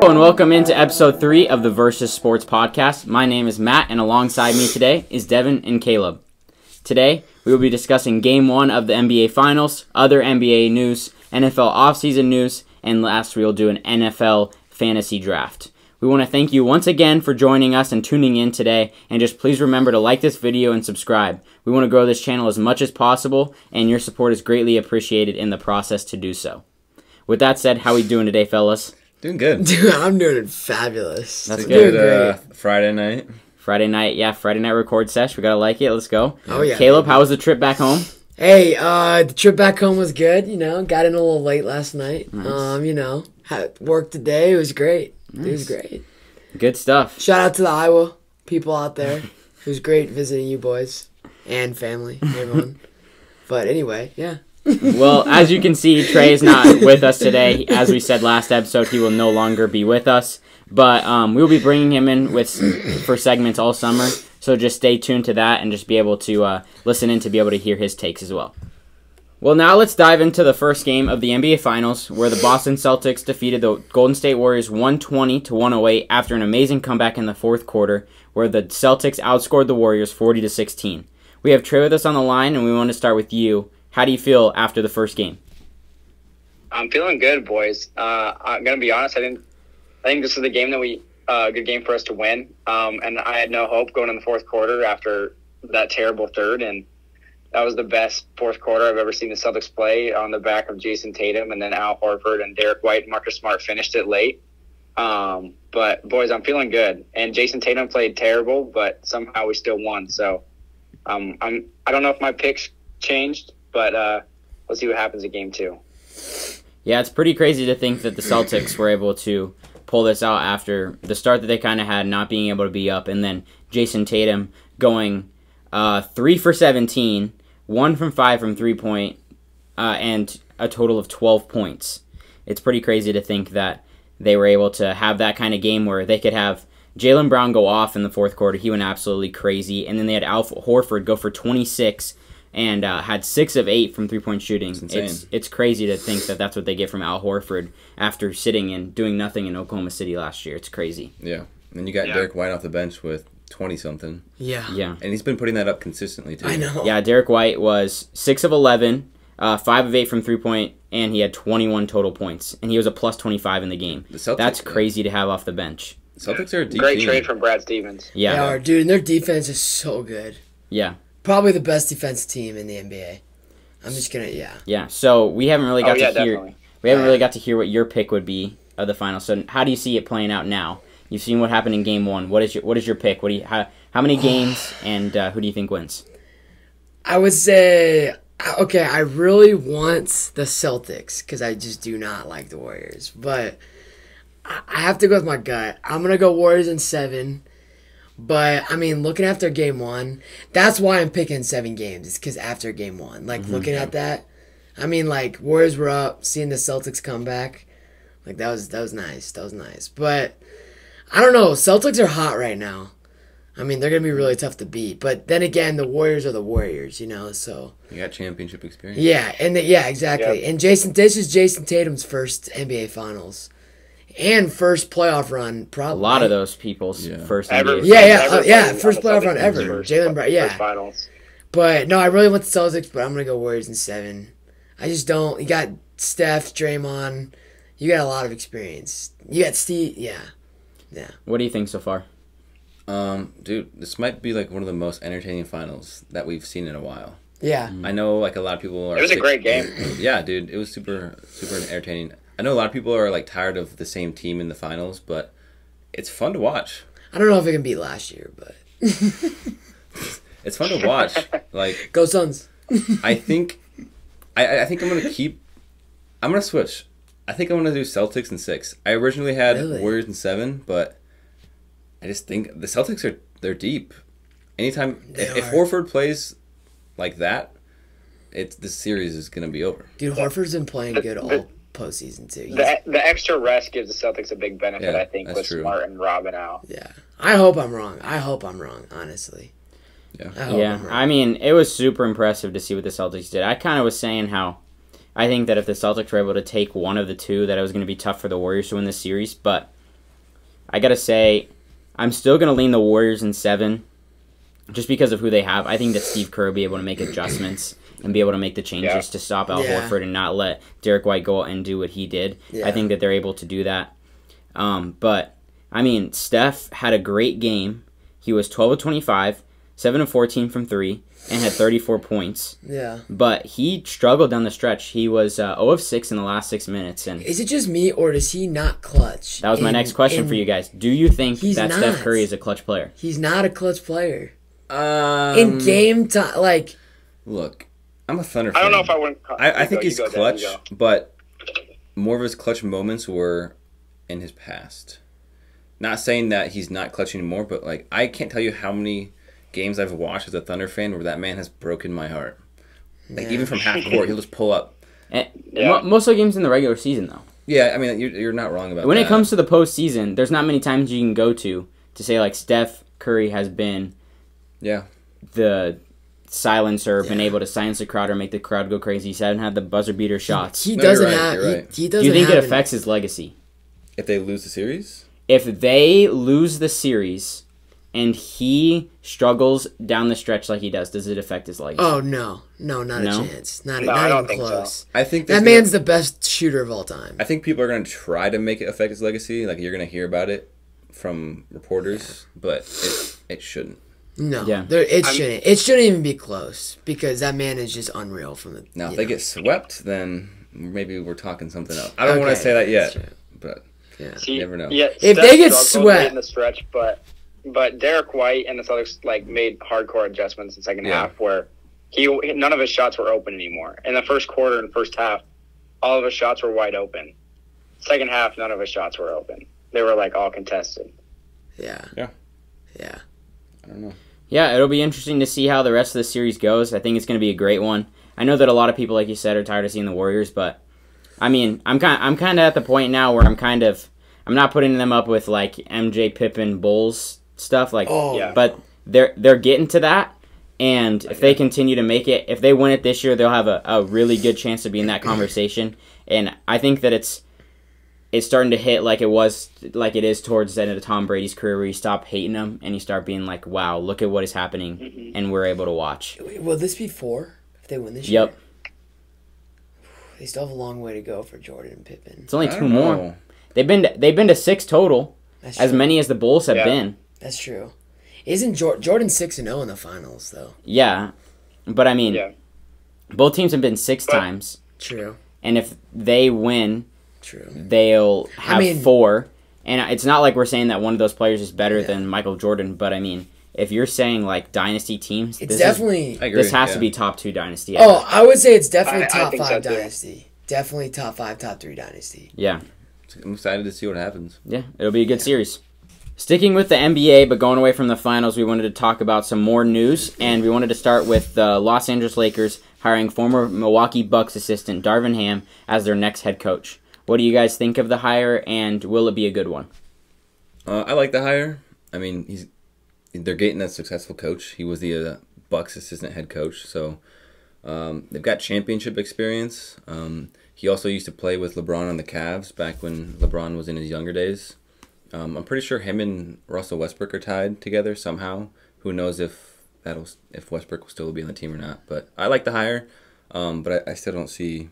Hello and welcome into episode 3 of the Versus Sports Podcast. My name is Matt and alongside me today is Devin and Caleb. Today we will be discussing Game 1 of the NBA Finals, other NBA news, NFL offseason news, and last we will do an NFL fantasy draft. We want to thank you once again for joining us and tuning in today, and just please remember to like this video and subscribe. We want to grow this channel as much as possible, and your support is greatly appreciated in the process to do so. With that said, how we doing today, fellas? Doing good. Dude, I'm doing fabulous. That's good. Friday night. Friday night record sesh. We gotta like it. Let's go. Oh yeah. Caleb, how was the trip back home? Hey, the trip back home was good. Got in a little late last night. Nice. Had work today. It was great. Nice. It was great. Good stuff. Shout out to the Iowa people out there. It was great visiting you boys and family, everyone. But anyway, yeah. Well, as you can see, Trey is not with us today. As we said last episode, he will no longer be with us. But we will be bringing him in for segments all summer. So just stay tuned to that and just be able to listen in to be able to hear his takes as well. Well, now let's dive into the first game of the NBA Finals, where the Boston Celtics defeated the Golden State Warriors 120-108 after an amazing comeback in the fourth quarter, where the Celtics outscored the Warriors 40-16. We have Trey with us on the line, and we want to start with you. How do you feel after the first game? I'm feeling good, boys. I'm gonna be honest. I think this is the game that good game for us to win. And I had no hope going in the fourth quarter after that terrible third, and that was the best fourth quarter I've ever seen the Celtics play on the back of Jason Tatum, and then Al Horford and Derek White and Marcus Smart finished it late. But boys, I'm feeling good. And Jason Tatum played terrible, but somehow we still won. So I don't know if my picks changed, but we'll see what happens in game 2. Yeah, it's pretty crazy to think that the Celtics were able to pull this out after the start that they kind of had, not being able to be up, and then Jason Tatum going 3 for 17, 1 from 5 from three-point, and a total of 12 points. It's pretty crazy to think that they were able to have that kind of game where they could have Jaylen Brown go off in the fourth quarter. He went absolutely crazy, and then they had Al Horford go for 26 and had 6 of 8 from three-point shooting. It's crazy to think that that's what they get from Al Horford after sitting and doing nothing in Oklahoma City last year. It's crazy. Yeah. And you got Derek White off the bench with 20-something. Yeah. And he's been putting that up consistently, too. I know. Yeah, Derek White was 6 of 11, 5 of 8 from three-point, and he had 21 total points. And he was a plus 25 in the game. That's crazy to have off the bench. Celtics are a deep Great team. trade from Brad Stevens. Yeah. They are, dude, and their defense is so good. Yeah. Probably the best defense team in the NBA. I'm just gonna, Yeah. So we haven't really got to hear. Definitely. We haven't really got to hear what your pick would be of the final. So how do you see it playing out now? You've seen what happened in Game 1. What is your pick? How many games and who do you think wins? I would say, okay, I really want the Celtics because I just do not like the Warriors. But I have to go with my gut. I'm going to go Warriors in 7. But, I mean, looking after Game 1, that's why I'm picking 7 games. It's because after Game 1. Looking at that, I mean, Warriors were up, seeing the Celtics come back. That was nice. That was nice. But, I don't know. Celtics are hot right now. I mean, they're going to be really tough to beat. But then again, the Warriors are the Warriors, so. You got championship experience. Yeah, exactly. Yep. And this is Jason Tatum's first NBA Finals. And first playoff run, probably. A lot of those people's first ever. NBA first playoff run ever. Jaylen Brown, First finals. But, no, I really want the Celtics, but I'm going to go Warriors in 7. I just don't. You got Steph, Draymond. You got a lot of experience. You got Steve, yeah. What do you think so far? Dude, this might be one of the most entertaining finals that we've seen in a while. Yeah. I know a lot of people are... It was a great game. Yeah, dude, it was super, super entertaining. I know a lot of people are tired of the same team in the finals, but it's fun to watch. I don't know if it can beat last year, but it's fun to watch. Go Suns. I think I'm gonna switch. I think I'm gonna do Celtics in 6. I originally had Warriors in 7, but I just think the Celtics they're deep. Anytime if Horford plays like that, this series is gonna be over. Dude, Horford's been playing good all postseason too. The extra rest gives the Celtics a big benefit, I think, with true. Smart and Robin out. Yeah, I hope I'm wrong. Honestly. Yeah. I mean, it was super impressive to see what the Celtics did. I kind of was saying how I think that if the Celtics were able to take one of the two, that it was going to be tough for the Warriors to win this series. But I got to say, I'm still going to lean the Warriors in 7 just because of who they have. I think that Steve Kerr will be able to make adjustments and be able to make the changes to stop Al Horford and not let Derek White go out and do what he did. I think that they're able to do that. But, I mean, Steph had a great game. He was 12 of 25, 7 of 14 from 3, and had 34 points. Yeah. But he struggled down the stretch. He was 0 of 6 in the last 6 minutes. And is it just me, or does he not clutch? that was my next question for you guys. Do you think that Steph Curry is a clutch player? He's not a clutch player. In game time, like... Look, I'm a Thunder fan. I don't know if I wouldn't... I think he's clutch, but more of his clutch moments were in his past. Not saying that he's not clutch anymore, but like I can't tell you how many games I've watched as a Thunder fan where that man has broken my heart. Like even from half court, he'll just pull up. Most of the games in the regular season, though. Yeah, I mean you're not wrong about that. When it comes to the postseason, there's not many times you can go to say like Steph Curry has been the silencer, been able to silence the crowd or make the crowd go crazy. He hasn't had the buzzer beater shots. He doesn't have. He doesn't. Do you think it affects his legacy if they lose the series? If they lose the series and he struggles down the stretch like he does it affect his legacy? Oh no, not a chance. Not even close. So. I think that man's the best shooter of all time. I think people are going to try to make it affect his legacy. Like you're going to hear about it from reporters, but it shouldn't. No, it shouldn't. It shouldn't even be close because that man is just unreal. Now, if they get swept, then maybe we're talking something else. I don't want to say that yet, but you never know. Yeah, if they get swept in the stretch, but Derek White and the Celtics made hardcore adjustments in the second half where none of his shots were open anymore. In the first quarter and first half, all of his shots were wide open. Second half, none of his shots were open. They were all contested. Yeah. I don't know. Yeah, it'll be interesting to see how the rest of the series goes. I think it's going to be a great one. I know that a lot of people, like you said, are tired of seeing the Warriors, but I mean, I'm kind of at the point now where I'm not putting them up with MJ, Pippen, Bulls stuff but they're getting to that, and if they continue to make it, if they win it this year, they'll have a really good chance to be in that conversation. And I think that it's starting to hit like it is towards the end of Tom Brady's career, where you stop hating him and you start being like, wow, look at what is happening, and we're able to watch. Will this be 4 if they win this year? Yep. They still have a long way to go for Jordan and Pippen. It's only 2 more. They've been to 6 total, as many as the Bulls have been. That's true. Isn't Jordan 6-0 in the finals though? Yeah, but I mean, both teams have been 6 times. True. And if they win, true, they'll have 4. And it's not like we're saying that one of those players is better than Michael Jordan, but I mean, if you're saying dynasty teams, it's definitely this has to be top 2 dynasty. Oh, I would say it's definitely top 5 dynasty. Definitely top 5, top 3 dynasty. Yeah. I'm excited to see what happens. Yeah, it'll be a good series. Sticking with the NBA, but going away from the finals, we wanted to talk about some more news, and we wanted to start with the Los Angeles Lakers hiring former Milwaukee Bucks assistant Darvin Ham as their next head coach. What do you guys think of the hire, and will it be a good one? I like the hire. I mean, they're getting a successful coach. He was the Bucks assistant head coach, so they've got championship experience. He also used to play with LeBron on the Cavs back when LeBron was in his younger days. I'm pretty sure him and Russell Westbrook are tied together somehow. Who knows if Westbrook will still be on the team or not. But I like the hire, but I still don't see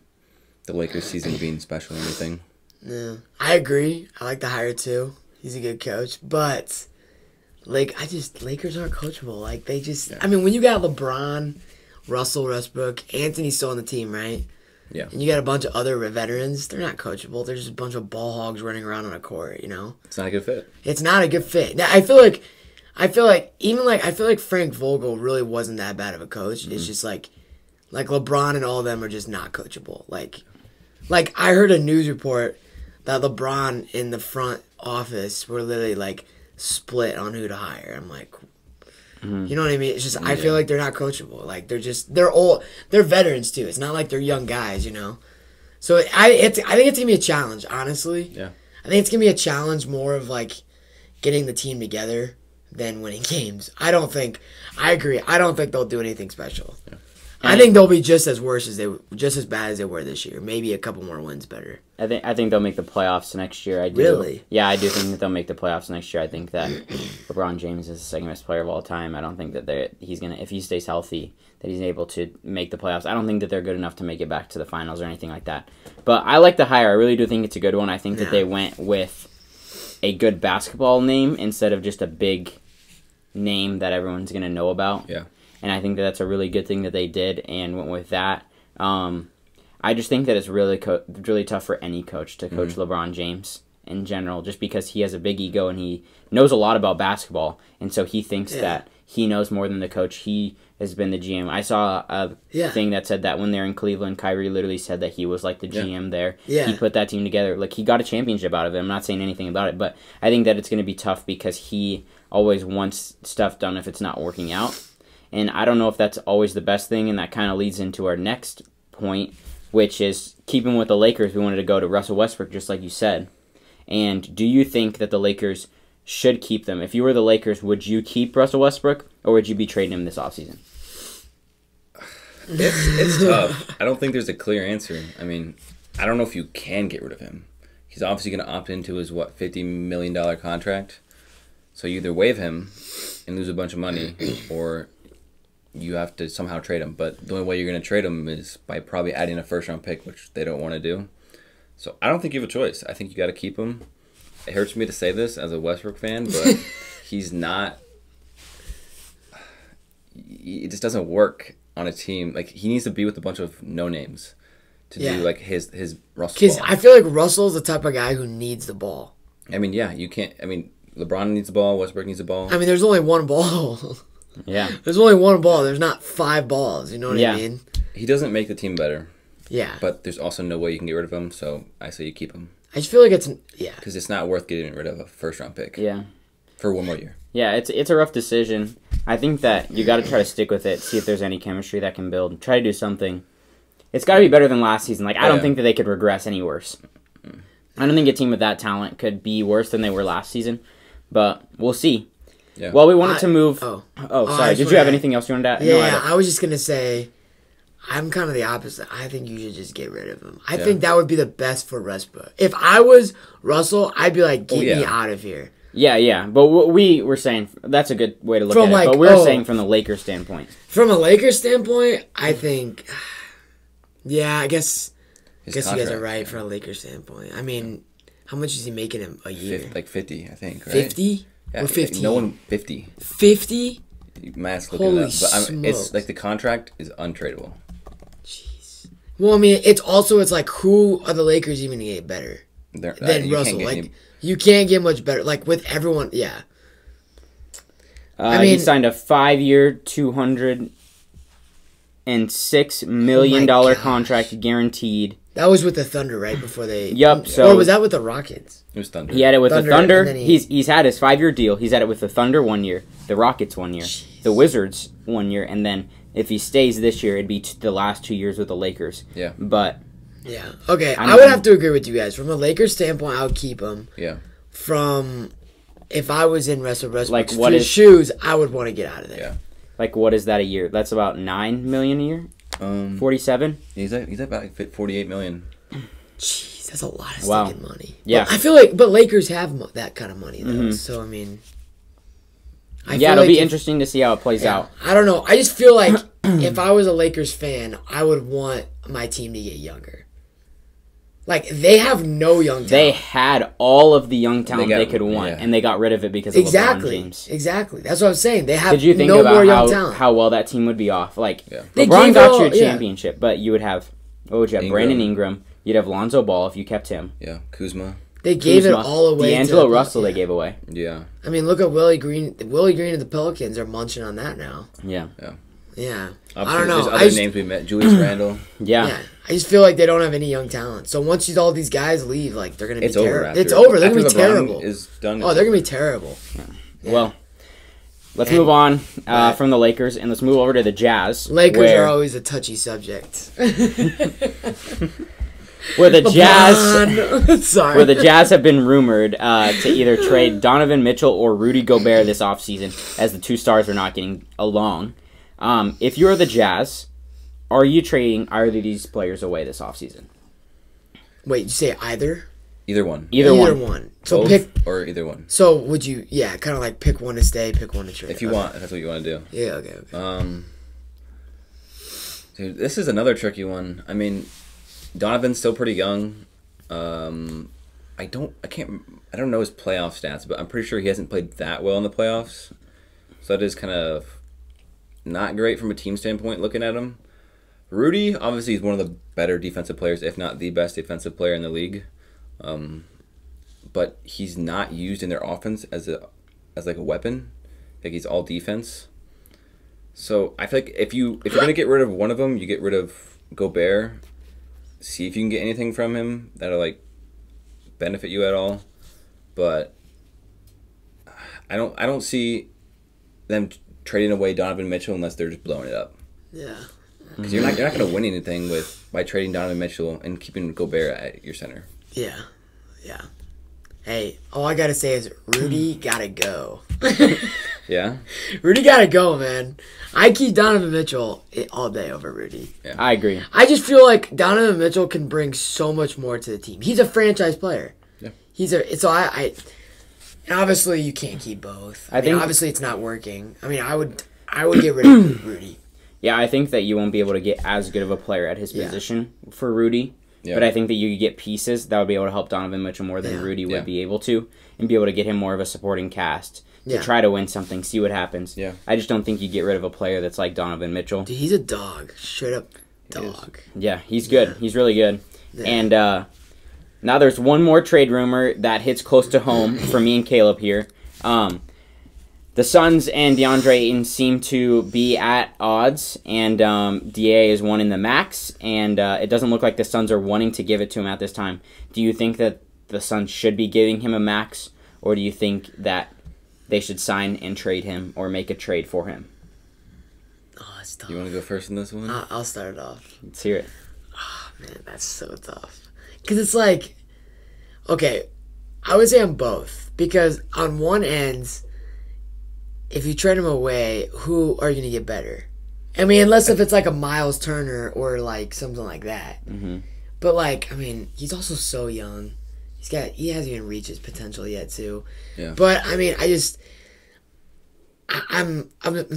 the Lakers season being special or anything. Yeah, I agree. I like the hire too. He's a good coach, but Lakers aren't coachable. They just, I mean, when you got LeBron, Russell Westbrook, Anthony's still on the team, right? Yeah. And you got a bunch of other veterans. They're not coachable. They're just a bunch of ball hogs running around on a court, It's not a good fit. It's not a good fit. Now, I feel like Frank Vogel really wasn't that bad of a coach. Mm-hmm. It's just like LeBron and all of them are just not coachable. Like I heard a news report that LeBron in the front office were literally split on who to hire. I'm like, you know what I mean? It's just I feel like they're not coachable. They're old. They're veterans too. It's not like they're young guys, So I think it's gonna be a challenge, honestly. Yeah. I think it's gonna be a challenge more of getting the team together than winning games. I agree. I don't think they'll do anything special. Yeah. I think they'll be just as bad as they were this year. Maybe a couple more wins better. I think they'll make the playoffs next year. I do. Really? Yeah, I do think that they'll make the playoffs next year. I think that LeBron James is the second best player of all time. I don't think that he's gonna, if he stays healthy, that he's able to make the playoffs. I don't think that they're good enough to make it back to the finals or anything like that. But I like the hire. I really do think it's a good one. I think that they went with a good basketball name instead of just a big name that everyone's gonna know about. Yeah. And I think that that's a really good thing that they did and went with that. I just think that it's really really tough for any coach to coach LeBron James in general, just because he has a big ego and he knows a lot about basketball, and so he thinks that he knows more than the coach. He has been the GM. I saw a thing that said that when they're in Cleveland, Kyrie literally said that he was like the GM there. Yeah. He put that team together. Like, he got a championship out of it. I'm not saying anything about it, but I think that it's going to be tough because he always wants stuff done if it's not working out. And I don't know if that's always the best thing, and that kind of leads into our next point, which is keeping with the Lakers. We wanted to go to Russell Westbrook, just like you said. And do you think that the Lakers should keep them? If you were the Lakers, would you keep Russell Westbrook, or would you be trading him this offseason? It's tough. I don't think there's a clear answer. I mean, I don't know if you can get rid of him. He's obviously going to opt into his, $50 million contract. So you either waive him and lose a bunch of money, or you have to somehow trade him. But the only way you're going to trade him is by probably adding a first-round pick, which they don't want to do. So I don't think you have a choice. I think you got to keep him. It hurts me to say this as a Westbrook fan, but he's not. It just doesn't work on a team. Like, he needs to be with a bunch of no names to do like his Russell. Because I feel like Russell's the type of guy who needs the ball. I mean, yeah, you can't. I mean, LeBron needs the ball. Westbrook needs the ball. I mean, there's only one ball. Yeah. There's only one ball. There's not 5 balls. You know what I mean? He doesn't make the team better. Yeah. But there's also no way you can get rid of him, so I say you keep him. I just feel like it's because it's not worth getting rid of a first-round pick. Yeah. For one more year. Yeah, it's a rough decision. I think that you got to try to stick with it, see if there's any chemistry that can build. Try to do something. It's got to be better than last season. Like, I don't think that they could regress any worse. I don't think a team with that talent could be worse than they were last season, but we'll see. Yeah. Well, we wanted to move. Sorry. Did you have anything else you wanted to add? Yeah, I was just gonna say, I'm kind of the opposite. I think you should just get rid of him. I think that would be the best for Westbrook. If I was Russell, I'd be like, get me out of here. Yeah. But we were saying that's a good way to look at it. But we're saying from the Lakers standpoint. From a Lakers standpoint, I think, I guess you guys are right for a Lakers standpoint. I mean, how much is he making him a year? Like 50, I think. Right? 50 or 50? No one 50. 50? Matt's looking it up, but it's like the contract is untradeable. Jeez. Well, I mean, it's like, who are the Lakers even gonna get better than Russell? Like, you can't get much better. Like, with everyone, I mean, he signed a 5-year, $206 million contract guaranteed. That was with the Thunder, right? Before they... Yep. Or was that with the Rockets? It was Thunder. He had it with the Thunder. He's had his 5-year deal. He's had it with the Thunder 1 year, the Rockets 1 year, the Wizards 1 year, and then if he stays this year, it'd be the last 2 years with the Lakers. Yeah. But... Yeah. Okay, I would have to agree with you guys. From a Lakers standpoint, I would keep him. Yeah. From... If I was in Russell Westbrook's shoes, I would want to get out of there. Yeah. Like, what is that a year? That's about $9 million a year? 47? He's at about $48 million. Jeez, that's a lot of stinking money. Yeah. But I feel like, Lakers have that kind of money, though. So, I mean... it'll be interesting to see how it plays out. I don't know. I just feel like if I was a Lakers fan, I would want my team to get younger. Like, they have no young talent. They had all of the young talent they could want, and they got rid of it because of LeBron James. Exactly. That's what I'm saying. They have Did you think no about more young talent. how well that team would be off? Like, They LeBron got you a championship, but you would have, what would you have? Brandon Ingram. You'd have Lonzo Ball if you kept him. Yeah, Kuzma. They gave it all away. D'Angelo Russell they gave away. Yeah. I mean, look at Willie Green. Willie Green and the Pelicans are munching on that now. Yeah. I don't know. There's other names we met. Julius Randle. Yeah. I just feel like they don't have any young talent. So once all these guys leave, like, they're going to be terrible. It's over. They're going to be terrible. Is done. Oh, they're going to be terrible. Yeah. Well, let's move on from the Lakers, and let's move over to the Jazz. Lakers are always a touchy subject. Where the Jazz have been rumored to either trade Donovan Mitchell or Rudy Gobert this offseason, as the two stars are not getting along. If you're the Jazz, are you trading either of these players away this offseason? Wait, you say either? Either one. Either one. So Both pick. or either one. So would you? Yeah, kind of like pick one to stay, pick one to trade. If you want, if that's what you want to do. Yeah. Okay. Dude, this is another tricky one. I mean, Donovan's still pretty young. I don't know his playoff stats, but I'm pretty sure he hasn't played that well in the playoffs. So that is kind of not great from a team standpoint looking at him. Rudy, obviously, is one of the better defensive players, if not the best defensive player in the league. But he's not used in their offense as like a weapon. Like he's all defense. So I feel like if you're gonna get rid of one of them, you get rid of Gobert. See if you can get anything from him that'll like benefit you at all. But I don't see them trading away Donovan Mitchell unless they're just blowing it up. Yeah. Because you're not gonna win anything by trading Donovan Mitchell and keeping Gobert at your center. Yeah. Hey, all I gotta say is Rudy gotta go. Yeah. Rudy gotta go, man. I keep Donovan Mitchell all day over Rudy. Yeah. I agree. I just feel like Donovan Mitchell can bring so much more to the team. He's a franchise player. Yeah. And obviously you can't keep both. I think obviously it's not working. I mean, I would get rid of Rudy. Yeah, I think that you won't be able to get as good of a player at his position for Rudy. Yeah. But I think that you could get pieces that would be able to help Donovan Mitchell more than Rudy would be able to, and be able to get him more of a supporting cast to try to win something, see what happens. Yeah. I just don't think you get rid of a player that's like Donovan Mitchell. Dude, he's a dog. Straight up dog. Yeah, he's good. Yeah. He's really good. Yeah. And now there's one more trade rumor that hits close to home for me and Caleb here. The Suns and DeAndre Ayton seem to be at odds, and DA is wanting the max, and it doesn't look like the Suns are wanting to give it to him at this time. Do you think that the Suns should be giving him a max, or do you think that they should sign and trade him or make a trade for him? Oh, that's tough. You want to go first in this one? I'll start it off. Let's hear it. Oh, man, that's so tough. Because it's like, okay, I would say on both. Because on one end, if you trade him away, who are you going to get better? I mean, unless if it's like a Miles Turner or like something like that. Mm-hmm. But like, I mean, he's also so young. He hasn't even reached his potential yet too. Yeah. But I mean, I'm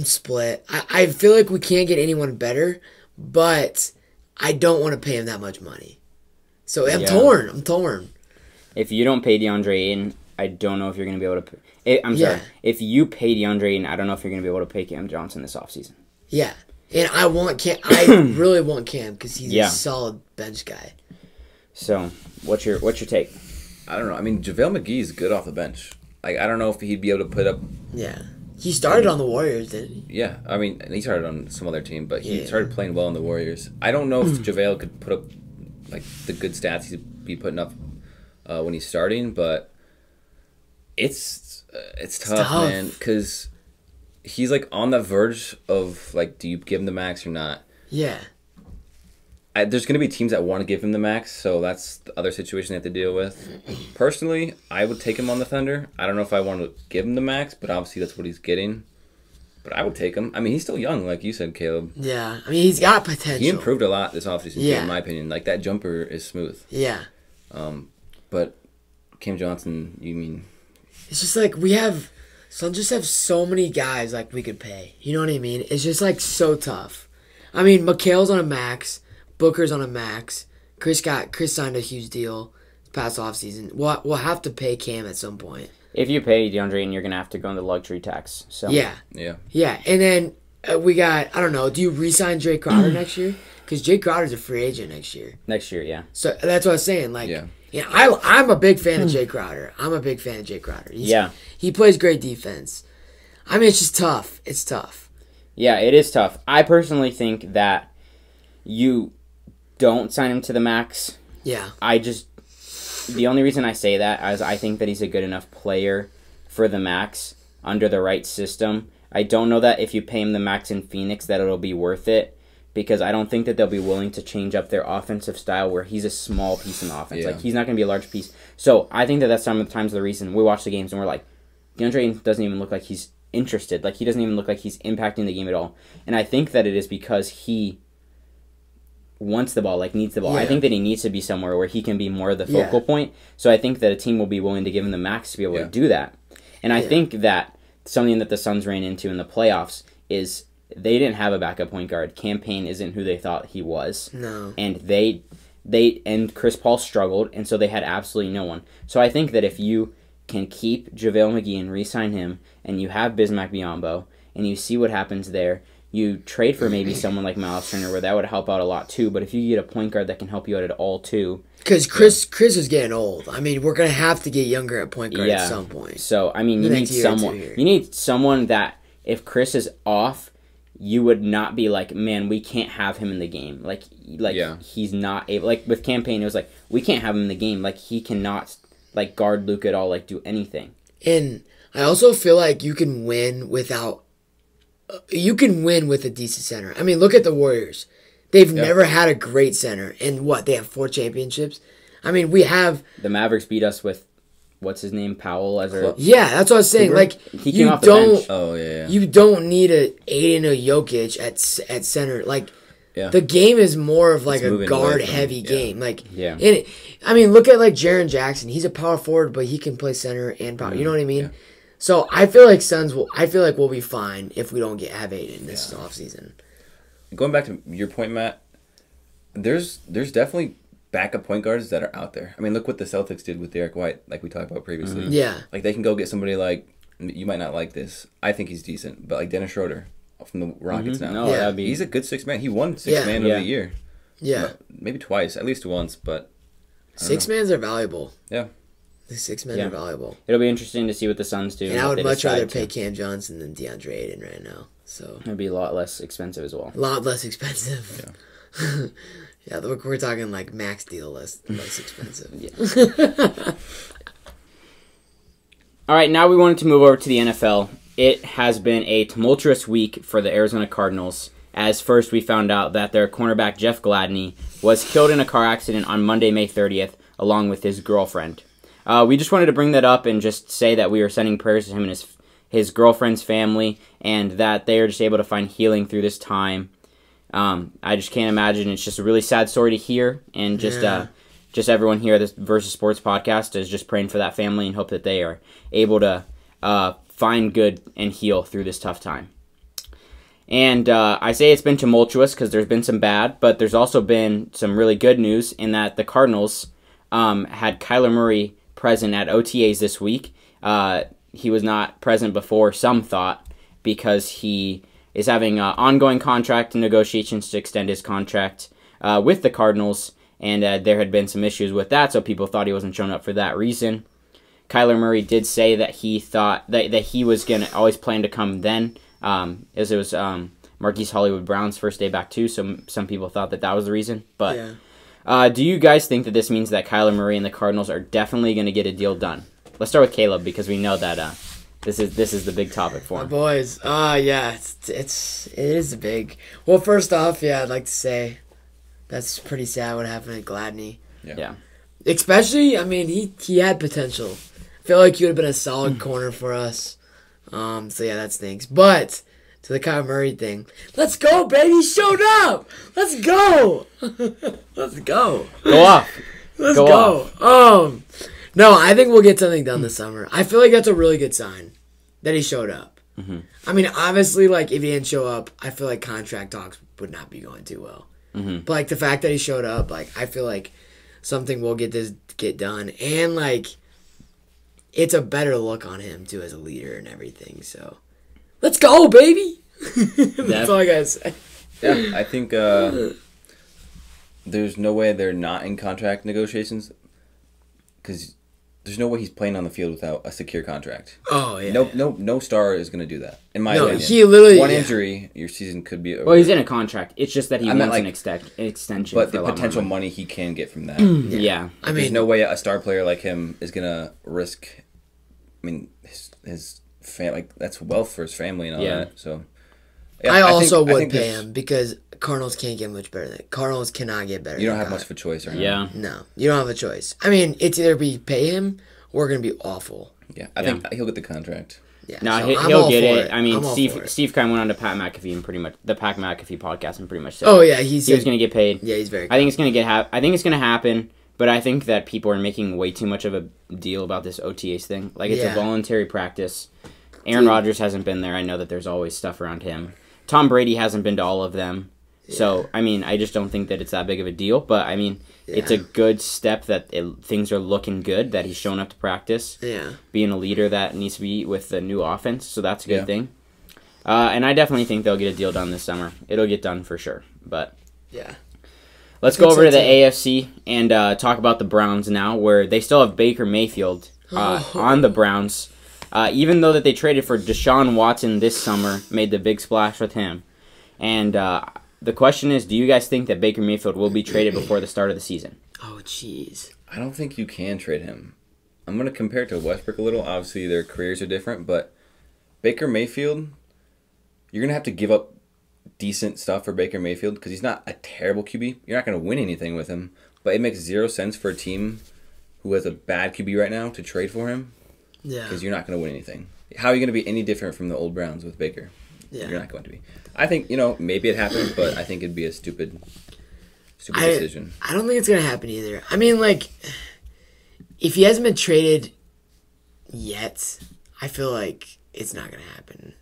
split. I feel like we can't get anyone better, but I don't want to pay him that much money. So I'm torn. If you don't pay DeAndre Ayton, I don't know if you're going to be able to pay. Sorry. If you pay DeAndre Ayton, I don't know if you're going to be able to pay Cam Johnson this offseason. Yeah. And I want Cam. I really want Cam because he's a solid bench guy. So, what's your take? I don't know. I mean, JaVale McGee is good off the bench. Like, I don't know if he'd be able to put up. Yeah. He started on the Warriors, didn't he? Yeah. I mean, he started on some other team, but he started playing well on the Warriors. I don't know if JaVale could put up like the good stats he'd be putting up when he's starting, but it's tough, man, because he's like on the verge of like, do you give him the max or not? Yeah. There's going to be teams that want to give him the max, so that's the other situation they have to deal with. Personally, I would take him on the Thunder. I don't know if I want to give him the max, but obviously that's what he's getting. But I would take him. I mean, he's still young, like you said, Caleb. Yeah. I mean, he's got potential. He improved a lot this offseason, in my opinion. Like, that jumper is smooth. Yeah. But Cam Johnson, you mean... It's just like Suns just have so many guys like we could pay. You know what I mean? It's just like so tough. I mean, Mikhail's on a max. Booker's on a max. Chris signed a huge deal this past offseason. We'll have to pay Cam at some point. If you pay DeAndre Ayton, you're going to have to go into luxury tax. So Yeah. And then we got, I don't know, do you re-sign Jay Crowder next year? Because Jay Crowder's a free agent next year. Next year, yeah. So that's what I was saying. Like, I'm a big fan of Jay Crowder. He plays great defense. I mean, it's just tough. It's tough. Yeah, it is tough. I personally think that you don't sign him to the max. Yeah. The only reason I say that is I think that he's a good enough player for the max under the right system. I don't know that if you pay him the max in Phoenix that it'll be worth it, because I don't think that they'll be willing to change up their offensive style where he's a small piece in the offense. Like, he's not going to be a large piece. So I think that that's sometimes the reason we watch the games and we're like, DeAndre Ayton doesn't even look like he's interested. Like, he doesn't even look like he's impacting the game at all. And I think that it is because he wants the ball, like needs the ball. Yeah. I think that he needs to be somewhere where he can be more of the focal point. So I think that a team will be willing to give him the max to be able to do that. And I think that something that the Suns ran into in the playoffs is they didn't have a backup point guard. Campaign isn't who they thought he was. No. And and Chris Paul struggled, and so they had absolutely no one. So I think that if you can keep JaVale McGee and re-sign him, and you have Bismack Biyombo, and you see what happens there, you trade for maybe someone like Miles Turner, where that would help out a lot too. But if you get a point guard that can help you out at all too, because Chris is getting old. I mean, we're gonna have to get younger at point guard at some point. So I mean, you need someone. You need someone that if Chris is off, you would not be like, man, we can't have him in the game. Like he's not able. Like with Campaign, it was like we can't have him in the game. Like he cannot like guard Luke at all. Like do anything. And I also feel like you can win without. You can win with a decent center. I mean, look at the Warriors. They've never had a great center. And what? They have 4 championships? I mean, we have... The Mavericks beat us with, what's his name, Powell as our... Yeah, that's what I was saying. Like, he came off the bench. Oh, yeah. You don't need a Aiden or Jokic at center. Like, the game is more of like a guard-heavy game. Like, and I mean, look at like Jaren Jackson. He's a power forward, but he can play center and power. You know what I mean? Yeah. So I feel like we'll be fine if we don't have Aiden this offseason. Going back to your point, Matt, there's definitely backup point guards that are out there. I mean, look what the Celtics did with Derek White, like we talked about previously. Mm-hmm. Yeah. Like they can go get somebody like, you might not like this. I think he's decent, but like Dennis Schroeder from the Rockets now. No, he's a good 6 man. He won 6 man of the year. Yeah. Maybe twice, at least once, but 6 mans are valuable. Yeah. The 6 men are valuable. It'll be interesting to see what the Suns do. And I would much rather pay Cam Johnson than DeAndre Ayton right now. So it'd be a lot less expensive as well. A lot less expensive. Yeah, we're talking like max deal less expensive. All right, now we wanted to move over to the NFL. It has been a tumultuous week for the Arizona Cardinals. As first we found out that their cornerback Jeff Gladney was killed in a car accident on Monday, May 30th, along with his girlfriend. We just wanted to bring that up and just say that we are sending prayers to him and his girlfriend's family, and that they are just able to find healing through this time. I just can't imagine. It's just a really sad story to hear, and just everyone here at this Versus Sports podcast is just praying for that family and hope that they are able to find good and heal through this tough time. And I say it's been tumultuous because there's been some bad, but there's also been some really good news in that the Cardinals had Kyler Murray present at OTAs this week. He was not present before, some thought, because he is having ongoing contract negotiations to extend his contract with the Cardinals, and there had been some issues with that, so people thought he wasn't showing up for that reason. Kyler Murray did say that he thought that he was going to always plan to come then, as it was Marquise Hollywood Brown's first day back too, so some people thought that was the reason. But do you guys think that this means that Kyler Murray and the Cardinals are definitely going to get a deal done? Let's start with Caleb, because we know that this is the big topic for him. Boys, it is big. Well, first off, I'd like to say that's pretty sad what happened to Gladney. Yeah. Especially, I mean, he had potential. I feel like he would have been a solid corner for us. So that stinks. But to the Kyler Murray thing, let's go, baby! He showed up. Let's go. Let's go. Go off. Let's go. No, I think we'll get something done this summer. I feel like that's a really good sign that he showed up. Mm-hmm. I mean, obviously, like, if he didn't show up, I feel like contract talks would not be going too well. Mm-hmm. But, like, the fact that he showed up, like, I feel like something will get done. And, like, it's a better look on him, too, as a leader and everything. So, let's go, baby! That's all I gotta say. Yeah, I think there's no way they're not in contract negotiations, because there's no way he's playing on the field without a secure contract. Oh, yeah. No star is going to do that, in my opinion. He literally... One injury, your season could be over. Well, he's in a contract. It's just that he wants an extension. But the potential money he can get from that. Yeah. I mean, there's no way a star player like him is going to risk... I mean, his family... Like, that's wealth for his family and all that, so... Yeah, I also would pay him, because Cardinals can't get much better than that. Cardinals cannot get better. You don't have much of a choice right now. Yeah. No, you don't have a choice. I mean, it's either be pay him or going to be awful. Yeah, I think he'll get the contract. Yeah, No, so I'm he'll all get for it. I mean, I'm all for it. Steve kind of went on to Pat McAfee and pretty much the Pat McAfee podcast and pretty much said, Oh yeah, he was said going to get paid. Yeah, he's very. I think it's going to I think it's going to happen, but I think that people are making way too much of a deal about this OTAs thing. Like, it's a voluntary practice. Aaron Rodgers hasn't been there. I know that there's always stuff around him. Tom Brady hasn't been to all of them. So, I mean, I just don't think that it's that big of a deal. But, I mean, it's a good step that things are looking good, that he's showing up to practice. Yeah. Being a leader that needs to be with the new offense. So, that's a good thing. And I definitely think they'll get a deal done this summer. It'll get done for sure. But Yeah. let's go over to the AFC and talk about the Browns now, where they still have Baker Mayfield on the Browns. Even though that they traded for Deshaun Watson this summer, made the big splash with him. And the question is, do you guys think that Baker Mayfield will be traded before the start of the season? Oh, jeez. I don't think you can trade him. I'm going to compare it to Westbrook a little. Obviously, their careers are different, but Baker Mayfield, you're going to have to give up decent stuff for Baker Mayfield because he's not a terrible QB. You're not going to win anything with him, but it makes zero sense for a team who has a bad QB right now to trade for him. Yeah. Because you're not going to win anything. How are you going to be any different from the old Browns with Baker? Yeah. You're not going to be. I think, maybe it happened, but I think it'd be a stupid decision. I don't think it's going to happen either. I mean, like, if he hasn't been traded yet, I feel like it's not going to happen.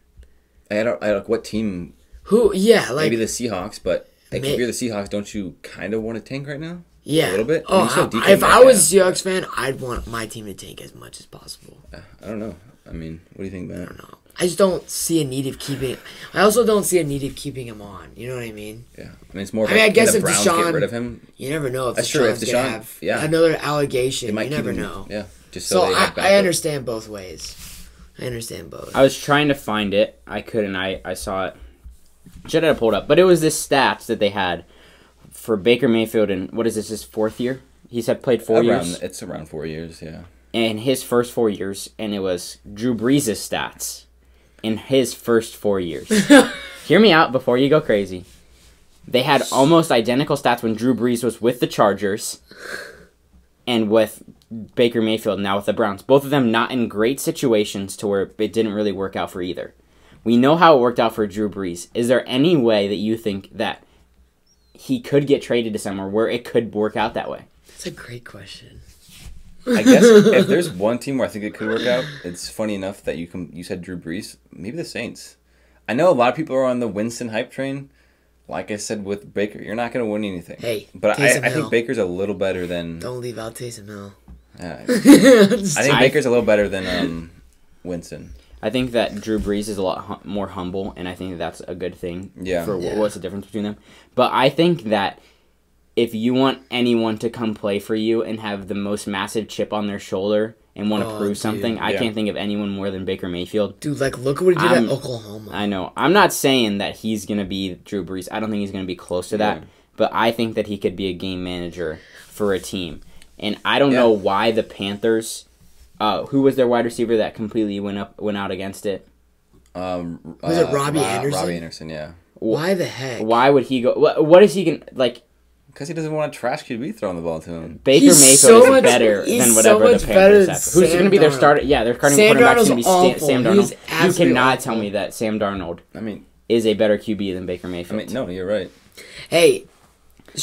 I don't what team? Who? Yeah, like Maybe the Seahawks, but if you're the Seahawks, don't you kind of want to tank right now? Yeah. A little bit? Oh, if I was a Seahawks fan, I'd want my team to tank as much as possible. I don't know. I mean, what do you think, Matt? I don't know. I just don't see a need of keeping. I also don't see a need of keeping him on. You know what I mean? Yeah. I mean, it's more. I guess the if Browns Deshaun, get rid of him, you never know if that's true. If Deshaun's gonna have another allegation. You never know. Yeah. Just so they have I understand both ways. I understand both. I was trying to find it. I couldn't. I saw it. Should have pulled up. But it was this stats that they had for Baker Mayfield in, what is this, his fourth year? He's played 4 years. It's around 4 years, yeah. In his first 4 years, and it was Drew Brees' stats in his first 4 years. Hear me out before you go crazy. They had almost identical stats when Drew Brees was with the Chargers and with Baker Mayfield now with the Browns. Both of them not in great situations to where it didn't really work out for either. We know how it worked out for Drew Brees. Is there any way that you think that he could get traded to somewhere where it could work out that way? That's a great question. I guess if there's one team where I think it could work out, it's funny enough that you said Drew Brees. Maybe the Saints. I know a lot of people are on the Winston hype train. Like I said with Baker, you're not going to win anything. Hey, but I think Baker's a little better than. Don't leave out Taysom Hill. I think Baker's a little better than Winston. I think that Drew Brees is a lot more humble, and I think that's a good thing. What's the difference between them. But I think that if you want anyone to come play for you and have the most massive chip on their shoulder and want to prove something, I can't think of anyone more than Baker Mayfield. Dude, like, look at what he did at Oklahoma. I know. I'm not saying that he's going to be Drew Brees. I don't think he's going to be close to that. But I think that he could be a game manager for a team. And I don't know why the Panthers... who was their wide receiver that completely went out against it? Was it Robbie Anderson? Robbie Anderson, yeah. Why the heck? Why would he go? What is he going to... Like, because he doesn't want a trash QB throwing the ball to him. Baker Mayfield is better than whatever the Panthers have. Who's going to be their starter? Yeah, their starting quarterback is going to be Sam Darnold. You cannot tell me that Sam Darnold is a better QB than Baker Mayfield. No, you're right. Hey,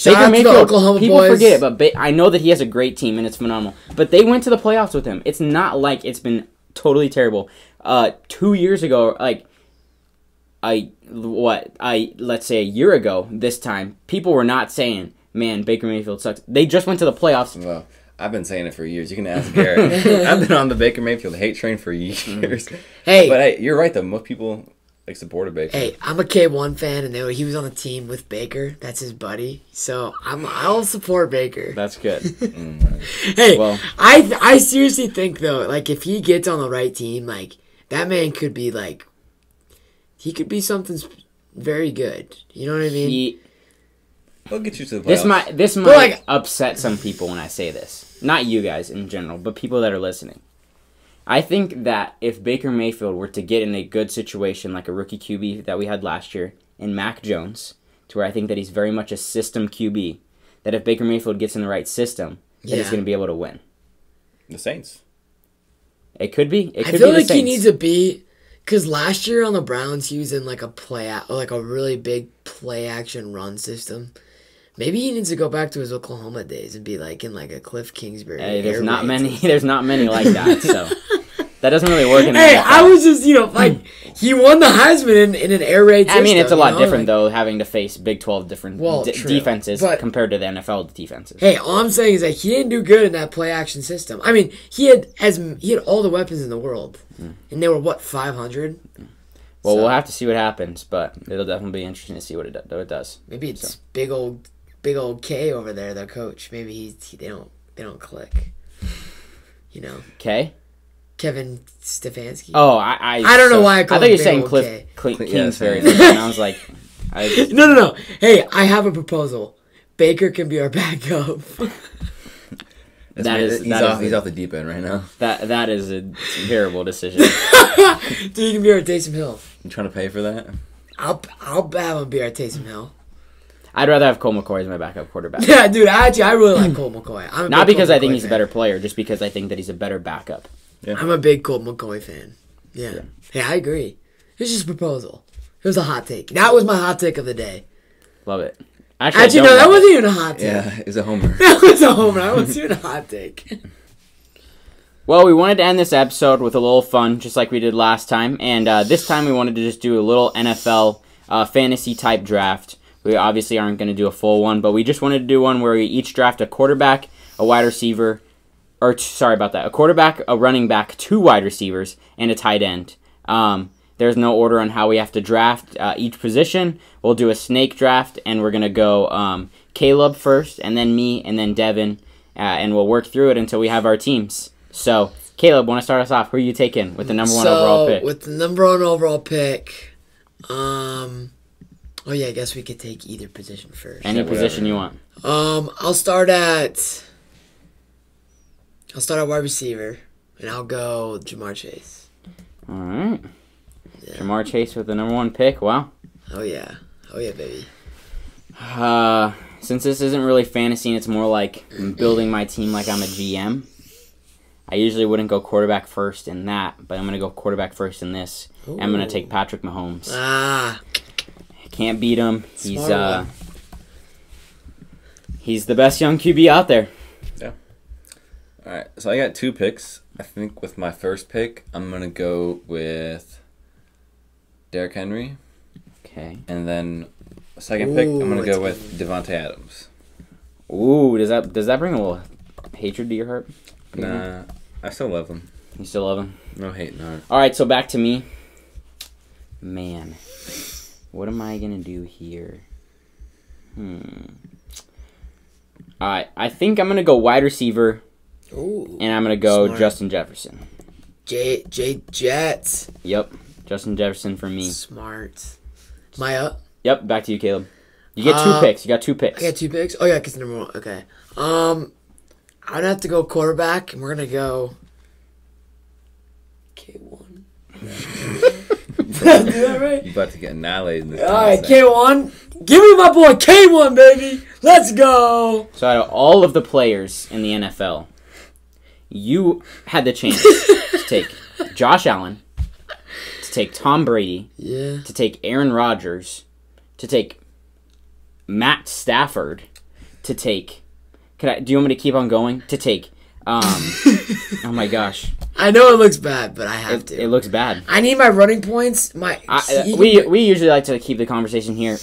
Baker Mayfield, people forget it, but I know that he has a great team and it's phenomenal. But they went to the playoffs with him. It's not like it's been totally terrible. 2 years ago, let's say a year ago, this time, people were not saying, man, Baker Mayfield sucks. They just went to the playoffs. Well, I've been saying it for years. You can ask Garrett. I've been on the Baker Mayfield hate train for years. Hey. But hey, you're right, though. Most people supported Baker. Hey, I'm a K1 fan, and he was on the team with Baker. That's his buddy. So I'll support Baker. That's good. Hey, well, I seriously think, though, like, if he gets on the right team, like, that man could be, like, he could be something very good. You know what I mean? He'll get you to the playoffs. This might upset some people when I say this. Not you guys in general, but people that are listening. I think that if Baker Mayfield were to get in a good situation like a rookie QB that we had last year in Mac Jones, to where I think that he's very much a system QB, that if Baker Mayfield gets in the right system, that he's going to be able to win. The Saints. It could be. I feel like he needs to be Because last year on the Browns, he was in like a really big play action run system. Maybe he needs to go back to his Oklahoma days and be like in like a Cliff Kingsbury. Hey, there's not many like that, so that doesn't really work in the Hey, NFL. I was just, like, he won the Heisman in an air raid system. I mean, it's a lot different, though, having to face Big 12 different true, defenses but- compared to the NFL defenses. Hey, all I'm saying is that he didn't do good in that play action system. I mean, he had all the weapons in the world, and they were 500. Well, we'll have to see what happens, but it'll definitely be interesting to see what it does. Maybe it's big old K over there, the coach. Maybe they don't click. Okay. Kevin Stefanski. Oh, I don't know why I call thought you him were saying Big Cliff Old Kingsbury, yeah, and I was like, No. Hey, I have a proposal. Baker can be our backup. He's off the deep end right now. That is a terrible decision. Dude, he can be our Taysom Hill. You trying to pay for that? I'll have him be our Taysom Hill. I'd rather have Cole McCoy as my backup quarterback. Yeah, dude. I really like Colt McCoy. I'm a Not big because Colt I think McCoy he's a fan. better player, just because I think that he's a better backup. Yeah. I'm a big Colt McCoy fan. Yeah. Hey, I agree. It was just a proposal. It was a hot take. That was my hot take of the day. Love it. Actually, no, that wasn't even a hot take. Yeah, it's a homer. That was a home run. That wasn't even a hot take. Well, we wanted to end this episode with a little fun, just like we did last time. And this time we wanted to just do a little NFL fantasy-type draft. We obviously aren't going to do a full one, but we just wanted to do one where we each draft a quarterback, a wide receiver, a quarterback, a running back, 2 wide receivers, and a tight end. There's no order on how we have to draft each position. We'll do a snake draft, and we're going to go Caleb first, and then me, and then Devin, and we'll work through it until we have our teams. So, Caleb, want to start us off? Who are you taking with the number 1 overall pick? With the number 1 overall pick, I guess we could take either position first. Any position you want. I'll start at wide receiver, and I'll go Jamar Chase. All right. Yeah. Jamar Chase with the number 1 pick. Wow. Oh yeah, baby. Since this isn't really fantasy and it's more like building my team like I'm a GM, I usually wouldn't go quarterback first in that, but I'm going to go quarterback first in this. Ooh. I'm going to take Patrick Mahomes. Can't beat him. He's the best young QB out there. Yeah. All right, so I got 2 picks. I think with my first pick, I'm going to go with Derrick Henry. Okay. And then second pick, I'm going to go with Devontae Adams. Ooh, does that bring a little hatred to your heart? Nah, I still love him. You still love him? No hate, no. All right, so back to me. Man, what am I going to do here? All right, I think I'm going to go wide receiver, Ooh. and I'm going to go Smart. Justin Jefferson. Jets. Yep, Justin Jefferson for me. Smart. Am I up? Yep, back to you, Caleb. You get 2 picks. You got 2 picks. I got 2 picks? Oh, yeah, because number 1. Okay. I'd have to go quarterback, and we're going to go K1. Did I do that right? You're about to get annihilated in this. All right, K1. Give me my boy K1, baby. Let's go. So out of all of the players in the NFL, you had the chance to take Josh Allen, to take Tom Brady, to take Aaron Rodgers, to take Matt Stafford, to take... do you want me to keep on going? To take... oh my gosh. I know it looks bad, but I have to. It looks bad. I need my running points. We usually like to keep the conversation here.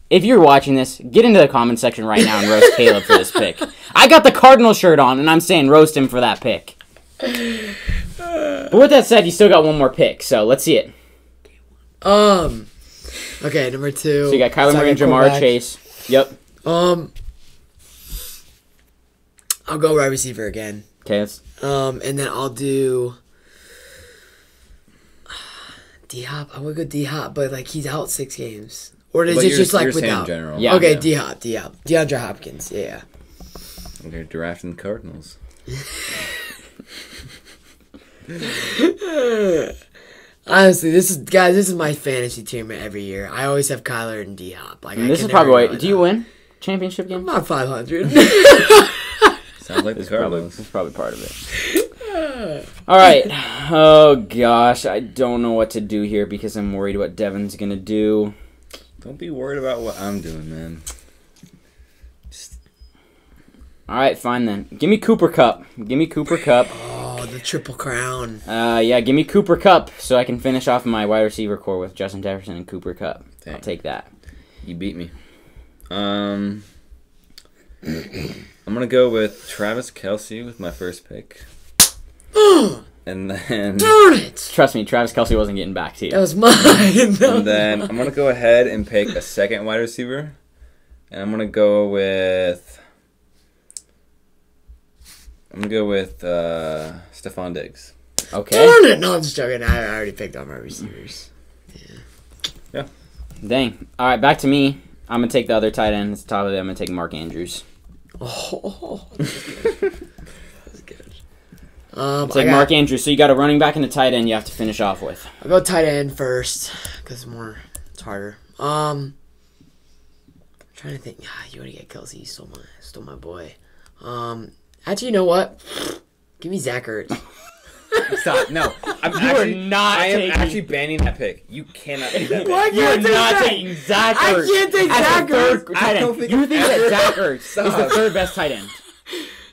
If you're watching this, get into the comment section right now and roast Caleb for this pick. I got the Cardinal shirt on, and I'm saying roast him for that pick. But with that said, you still got 1 more pick, so let's see it. Okay, number 2. So you got Kyler Murray and Jamar Chase. Yep. I'll go wide receiver again. Okay. And then I'll do D-Hop. I would go D-Hop, but like he's out 6 games. Or is it just like without? General. Yeah. Okay, D-Hop. DeAndre Hopkins. Yeah. They're drafting the Cardinals. Honestly, this is my fantasy team every year. I always have Kyler and D-Hop. Like, This is probably why. Do you win championship game? I'm not 500. Sounds like the Cardinals. That's probably part of it. All right. Oh, gosh. I don't know what to do here because I'm worried what Devin's going to do. Don't be worried about what I'm doing, man. All right, fine then. Give me Cooper Cup. Give me Cooper Cup. Oh, the triple crown. Yeah, give me Cooper Cup so I can finish off my wide receiver core with Justin Jefferson and Cooper Cup. Dang. I'll take that. You beat me. I'm gonna go with Travis Kelce with my first pick. And then Darn it! Trust me, Travis Kelce wasn't getting back to you. That was mine. and then I'm gonna go ahead and pick a second wide receiver. And I'm gonna go with Stephon Diggs. Okay. Darn it! No, I'm just joking. I already picked all my receivers. Yeah. Dang. All right, back to me. I'm going to take the other tight end. At the top of it, I'm going to take Mark Andrews. Oh, that's good. Take Mark Andrews. So you got a running back and a tight end you have to finish off with. I'll go tight end first because it's harder. I'm trying to think. You want to get Kelsey? You stole my boy. Actually, you know what? Give me Zach Ertz. Stop. No. I am actually banning that pick. You cannot take that pick. Why You are can't I take not Zach? taking Zach Ertz. I can't take as Zach the third Ertz. tight end. You think that Zach Ertz is the third best tight end?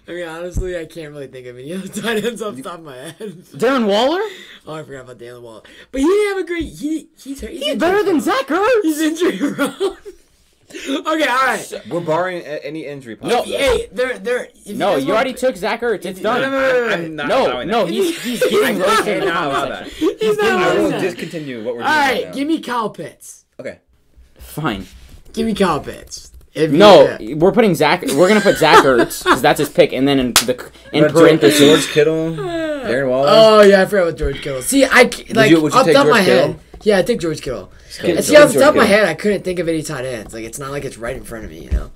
I mean, honestly, I can't really think of any other tight ends off the top of my head. Darren Waller? Oh, I forgot about Daniel Waller. But he didn't have a great. He's better than Zach Ertz. He's injury prone. Okay, all right. We're barring any injury No, possibility. Hey, No, you already took Zach Ertz. It's done. I'm not allowing No, that. he's getting roasted in the cannot allow comment that. section. He's not I allowing will that. discontinue what we're All doing right, right give me Kyle Pitts. Okay. Fine. Give me Kyle Pitts. No, we're putting Zach. We're gonna put Zach Ertz because that's his pick, and then in parentheses, George Kittle, Darren Waller. Oh yeah, I forgot what George Kittle. See, would you take off the top of George my head. Kittle? Yeah, I take George Kittle. Okay, And see, off the George top of my Kittle. head, I couldn't think of any tight ends. Like, it's not like it's right in front of me, you know.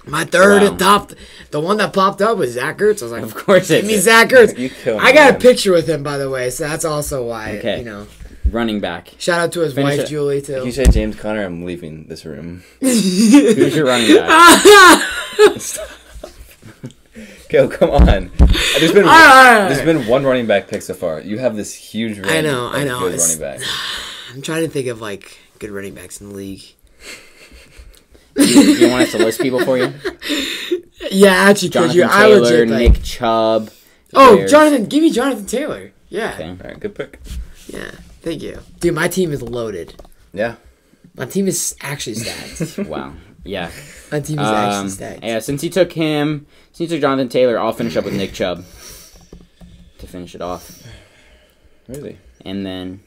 My third Wow. at top, the one that popped up was Zach Ertz. I was like, Of course give it me is. Zach Ertz. You killed I got me. a picture with him, by the way, so that's also why. Okay. You know, running back. shout out to his Finish wife it. Julie If you too. say James Conner, I'm leaving this room. Who's your running back? Okay, come on. right. There's been one running back pick so far. You have this huge range I know. of good It's- running backs. I'm trying to think of like good running backs in the league. You want us to list people for you? Yeah, actually, could you? Jonathan I Taylor, legit like, Nick Chubb. Oh, Bears. Jonathan, give me Jonathan Taylor. Yeah, Okay. All right, good pick. yeah. Thank you, dude. My team is loaded. Yeah. My team is actually stacked. Wow. Yeah. My team is actually stacked. Yeah. Since you took Jonathan Taylor, I'll finish up with Nick Chubb to finish it off, Really? and then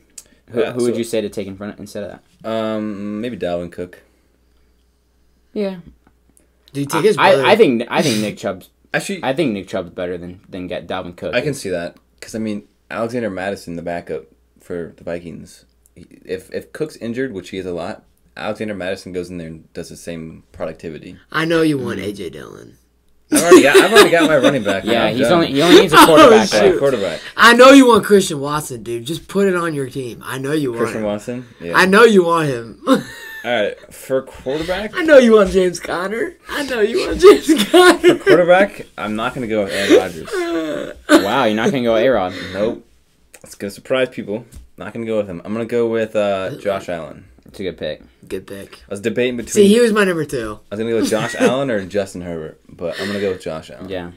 Yeah, who would so- you say to take in front instead of that? Maybe Dalvin Cook. Yeah. Do you take his brother? I think Nick Chubb's. Actually, I think Nick Chubb's better than get Dalvin Cook. I can see that because I mean Alexander Madison, the backup for the Vikings. If Cook's injured, which he is a lot, Alexander Madison goes in there and does the same productivity. I know you want AJ Dillon. I've already got my running back. Yeah, I'm he done. only needs a quarterback. shoot. right? Quarterback. I know you want Christian Watson, dude. Just put it on your team. I know you want Christian him. Watson. Yeah. I know you want him. All right, for quarterback. I know you want James Conner. I know you want James Conner. Quarterback, I'm not gonna go with Aaron Rodgers. Wow, you're not gonna go A-Rod. Nope. It's gonna surprise people. Not gonna go with him. I'm gonna go with Josh Allen. It's a good pick. Good pick. I was debating between. See, he was my number 2. I was gonna go with Josh Allen or Justin Herbert, but I'm gonna go with Josh Allen. Yeah.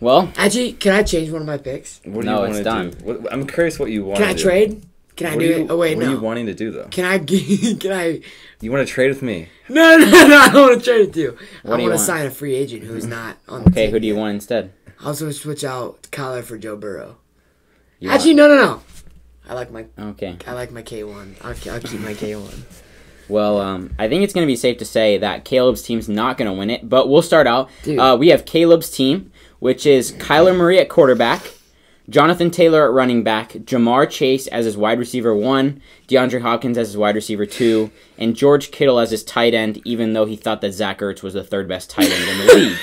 Well, Actually, can I change one of my picks? What No, do it's you done. want to do? I'm curious what you want. Can I to trade? Can I What do are you, it? Oh wait, what are you no. wanting to do though? Can I? Can I? You want to trade with me? No. I don't want to trade with you. What I do you want to want? sign a free agent who's not on the okay, team. who do you want instead? I was going to switch out Kyler for Joe Burrow. You Actually, no. I like my Okay. K1. I'll keep my K1. Well, I think it's going to be safe to say that Caleb's team's not going to win it, but we'll start out. Dude. We have Caleb's team, which is Kyler Murray at quarterback, Jonathan Taylor at running back, Jamar Chase as his wide receiver 1, DeAndre Hopkins as his wide receiver 2, and George Kittle as his tight end, even though he thought that Zach Ertz was the third best tight end in the league.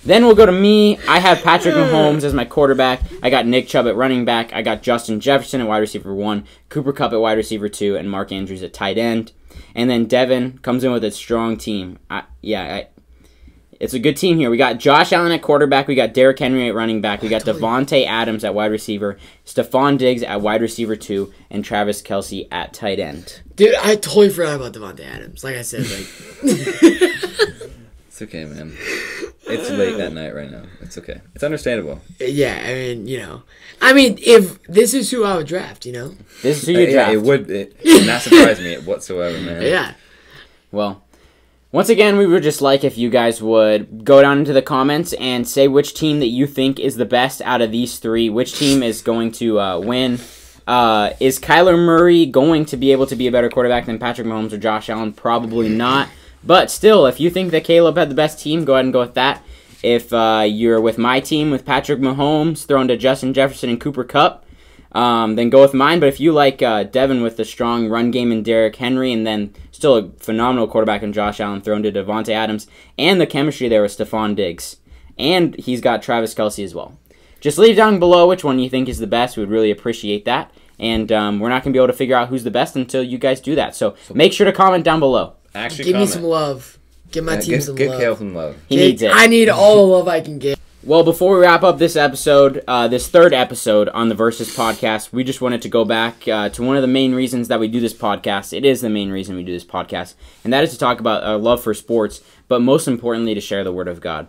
Then we'll go to me. I have Patrick Mahomes as my quarterback. I got Nick Chubb at running back. I got Justin Jefferson at wide receiver 1, Cooper Kupp at wide receiver 2, and Mark Andrews at tight end. And then Devin comes in with a strong team. It's a good team here. We got Josh Allen at quarterback. We got Derrick Henry at running back. We got Devontae Adams at wide receiver. Stephon Diggs at wide receiver 2. And Travis Kelce at tight end. Dude, I totally forgot about Devontae Adams. Like I said, like... It's okay, man. It's late that night right now. It's okay. It's understandable. Yeah, I mean, you know. I mean, if this is who I would draft, you know? This is who you draft. It would not surprise me whatsoever, man. Yeah. Well, once again, we would just like if you guys would go down into the comments and say which team that you think is the best out of these 3. Which team is going to win? Is Kyler Murray going to be able to be a better quarterback than Patrick Mahomes or Josh Allen? Probably not. But still, if you think that Caleb had the best team, go ahead and go with that. If you're with my team with Patrick Mahomes thrown to Justin Jefferson and Cooper Kupp, then go with mine. But if you like Devin with the strong run game and Derrick Henry, and then still a phenomenal quarterback in Josh Allen thrown to Devontae Adams, and the chemistry there with Stephon Diggs, and he's got Travis Kelce as well. Just leave down below which one you think is the best. We would really appreciate that. And we're not going to be able to figure out who's the best until you guys do that. So make sure to comment down below. Actually, give me some love. Give my team some love. Give Kale some love. He needs it. I need all the love I can get. Well, before we wrap up this episode, this 3rd episode on the Versus podcast, we just wanted to go back to one of the main reasons that we do this podcast. It is the main reason we do this podcast, and that is to talk about our love for sports, but most importantly, to share the Word of God.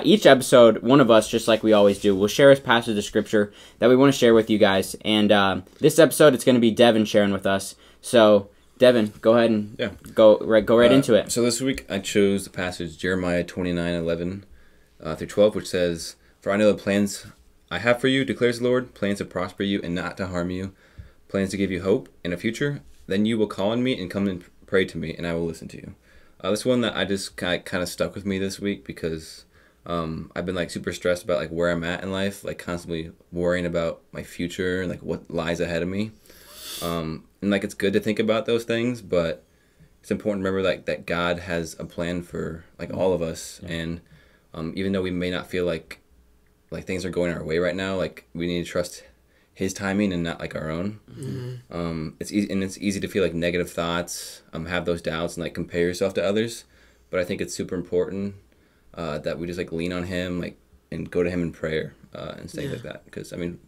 Each episode, one of us, just like we always do, will share a passage of Scripture that we want to share with you guys. And this episode, it's going to be Devin sharing with us. So, Devin, go ahead and go right into it. So this week, I chose the passage Jeremiah 29:11 through 12, which says, "For I know the plans I have for you, declares the Lord, plans to prosper you and not to harm you, plans to give you hope and a future. Then you will call on me and come and pray to me, and I will listen to you." This one that I just kind of stuck with me this week because I've been like super stressed about like where I'm at in life, like constantly worrying about my future and like what lies ahead of me. And like it's good to think about those things, but it's important to remember like that God has a plan for like all of us, and even though we may not feel like things are going our way right now, like we need to trust His timing and not like our own. Mm-hmm. It's easy to feel like negative thoughts, have those doubts and like compare yourself to others, but I think it's super important that we just like lean on Him, like and go to Him in prayer and things like that, because I mean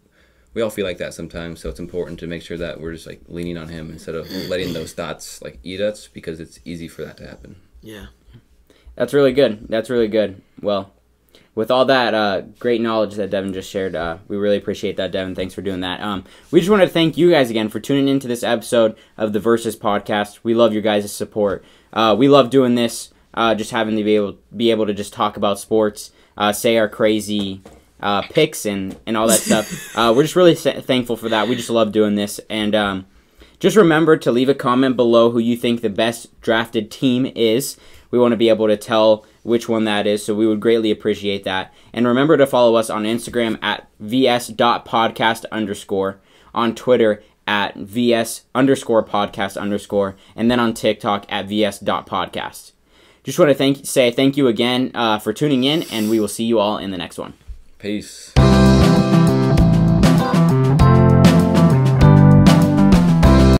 we all feel like that sometimes, so it's important to make sure that we're just like leaning on Him instead of letting those thoughts like eat us, because it's easy for that to happen. Yeah. That's really good. That's really good. Well, with all that great knowledge that Devin just shared, we really appreciate that, Devin. Thanks for doing that. We just wanted to thank you guys again for tuning into this episode of the Versus podcast. We love your guys' support. We love doing this, just having to be able to just talk about sports, say our crazy picks and all that stuff. We're just really thankful for that. We just love doing this. And just remember to leave a comment below who you think the best drafted team is. We want to be able to tell which one that is, so we would greatly appreciate that. And remember to follow us on Instagram at vs.podcast_, on Twitter at vs_podcast_, and then on TikTok at vs.podcast. Just want to say thank you again for tuning in, and we will see you all in the next one. Peace.